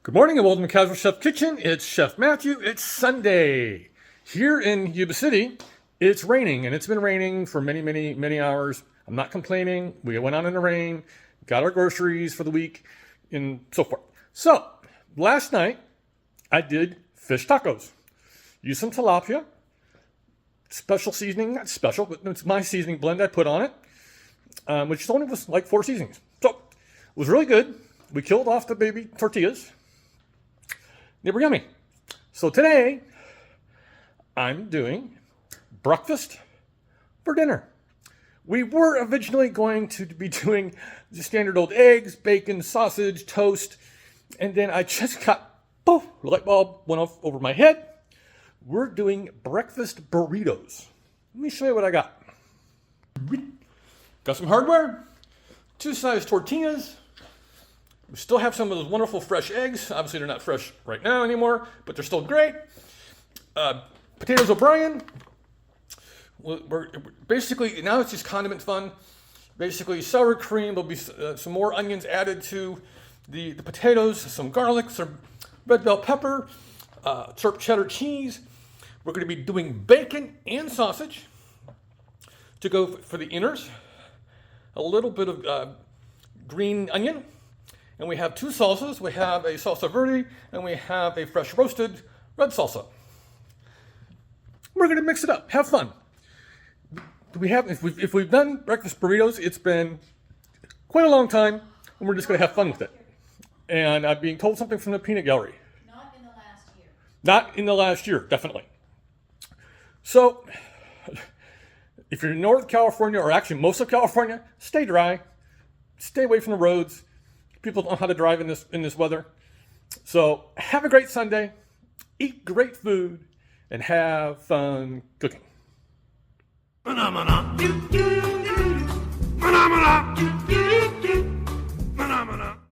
Good morning and welcome to Casual Chef Kitchen. It's Chef Matthew. It's Sunday. Here in Yuba City, it's raining, and it's been raining for many hours. I'm not complaining. We went out in the rain, got our groceries for the week, and so forth. So, last night, I did fish tacos. Used some tilapia, special seasoning, not special, but it's my seasoning blend I put on it, which only was like 4 seasonings. So, it was really good. We killed off the baby tortillas. They were yummy. So today, I'm doing breakfast for dinner. We were originally going to be doing the standard old eggs, bacon, sausage, toast, and then I just got, poof, light bulb went off over my head. We're doing breakfast burritos. Let me show you what I got. Got some hardware, 2 size tortillas. We still have some of those wonderful fresh eggs. Obviously, they're not fresh right now anymore, but they're still great. Potatoes O'Brien. We're basically, now it's just condiment fun. Basically, sour cream. There'll be some more onions added to the potatoes, some garlic, some red bell pepper, sharp cheddar cheese. We're going to be doing bacon and sausage to go for the inners. A little bit of green onion. And we have 2 salsas. We have a salsa verde, and we have a fresh roasted red salsa. We're going to mix it up. Have fun. If we've done breakfast burritos, it's been quite a long time, and we're just going to have fun with it. And I'm being told something from the peanut gallery. Not in the last year. Not in the last year, definitely. So, if you're in North California, or actually most of California, stay dry. Stay away from the roads. People don't know how to drive in this weather. So have a great Sunday, eat great food, and have fun cooking. Phenomena.